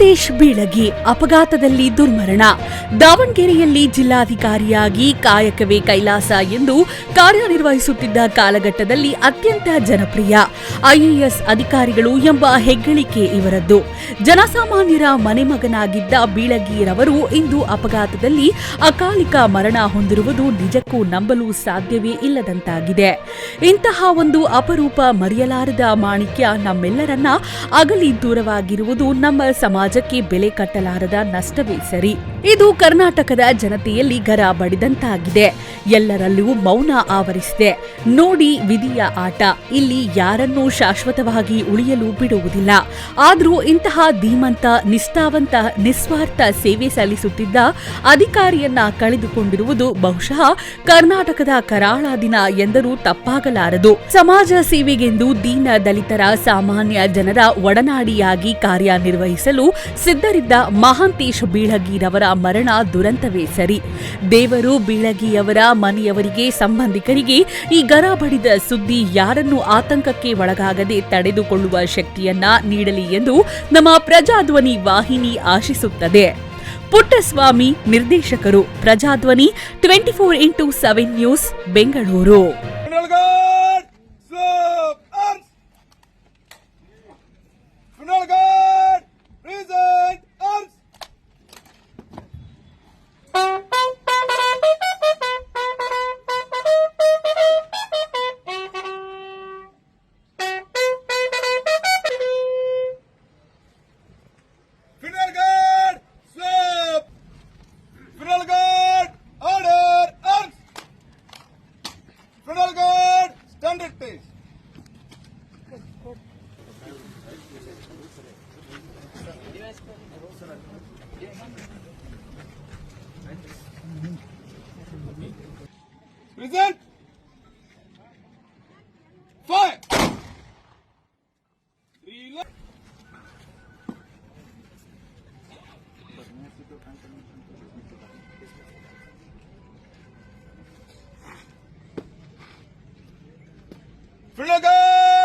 ಮಹಾಂತೇಶ್ ಬೀಳಗಿ ಅಪಘಾತದಲ್ಲಿ ದುರ್ಮರಣ. ದಾವಣಗೆರೆಯಲ್ಲಿ ಜಿಲ್ಲಾಧಿಕಾರಿಯಾಗಿ ಕಾಯಕವೇ ಕೈಲಾಸ ಎಂದು ಕಾರ್ಯನಿರ್ವಹಿಸುತ್ತಿದ್ದ ಕಾಲಘಟ್ಟದಲ್ಲಿ ಅತ್ಯಂತ ಜನಪ್ರಿಯ ಐಎಎಸ್ ಅಧಿಕಾರಿಗಳು ಎಂಬ ಹೆಗ್ಗಳಿಕೆ ಇವರದ್ದು. ಜನಸಾಮಾನ್ಯರ ಮನೆಮಗನಾಗಿದ್ದ ಬೀಳಗಿರವರು ಇಂದು ಅಪಘಾತದಲ್ಲಿ ಅಕಾಲಿಕ ಮರಣ ಹೊಂದಿರುವುದು ನಿಜಕ್ಕೂ ನಂಬಲು ಸಾಧ್ಯವೇ ಇಲ್ಲದಂತಾಗಿದೆ. ಇಂತಹ ಒಂದು ಅಪರೂಪ ಮರೆಯಲಾರದ ಮಾಣಿಕ್ಯ ನಮ್ಮೆಲ್ಲರನ್ನ ಅಗಲಿ ದೂರವಾಗಿರುವುದು ನಮ್ಮ ಸಮಾಜಕ್ಕೆ ಬೆಲೆ ಕಟ್ಟಲಾರದ ನಷ್ಟವೇ ಸರಿ. ಇದು ಕರ್ನಾಟಕದ ಜನತೆಯಲ್ಲಿ ಗರ ಬಡಿದಂತಾಗಿದೆ. ಎಲ್ಲರಲ್ಲೂ ಮೌನ ಆವರಿಸಿದೆ. ನೋಡಿ ವಿಧಿಯ ಆಟ. ಇಲ್ಲಿ ಯಾರನ್ನೂ ಶಾಶ್ವತವಾಗಿ ಉಳಿಯಲು ಬಿಡುವುದಿಲ್ಲ. ಆದರೂ ಇಂತಹ ಧೀಮಂತ, ನಿಷ್ಠಾವಂತ, ನಿಸ್ವಾರ್ಥ ಸೇವೆ ಸಲ್ಲಿಸುತ್ತಿದ್ದ ಅಧಿಕಾರಿಯನ್ನ ಕಳೆದುಕೊಂಡಿರುವುದು ಬಹುಶಃ ಕರ್ನಾಟಕದ ಕರಾಳ ದಿನ ಎಂದರೂ ತಪ್ಪಾಗಲಾರದು. ಸಮಾಜ ಸೇವೆಗೆಂದು ದೀನ ದಲಿತರ, ಸಾಮಾನ್ಯ ಜನರ ಒಡನಾಡಿಯಾಗಿ ಕಾರ್ಯನಿರ್ವಹಿಸಲು ಸಿದ್ಧರಿದ್ದ ಮಹಾಂತೇಶ್ ಬೀಳಗಿರವರ ಮರಣ ದುರಂತವೇ ಸರಿ. ದೇವರು ಬೀಳಗಿಯವರ ಮನೆಯವರಿಗೆ, ಸಂಬಂಧಿಕರಿಗೆ ಈ ಗರ ಬಡಿದ ಸುದ್ದಿ ಯಾರನ್ನೂ ಆತಂಕಕ್ಕೆ ಒಳಗಾಗದೆ ತಡೆದುಕೊಳ್ಳುವ ಶಕ್ತಿಯನ್ನ ನೀಡಲಿ ಎಂದು ನಮ್ಮ ಪ್ರಜಾಧ್ವನಿ ವಾಹಿನಿ ಆಶಿಸುತ್ತದೆ. ಪುಟ್ಟಸ್ವಾಮಿ, ನಿರ್ದೇಶಕರು, Prajadhwani 24x7 news, Bengaluru. Present. Fire. Reload.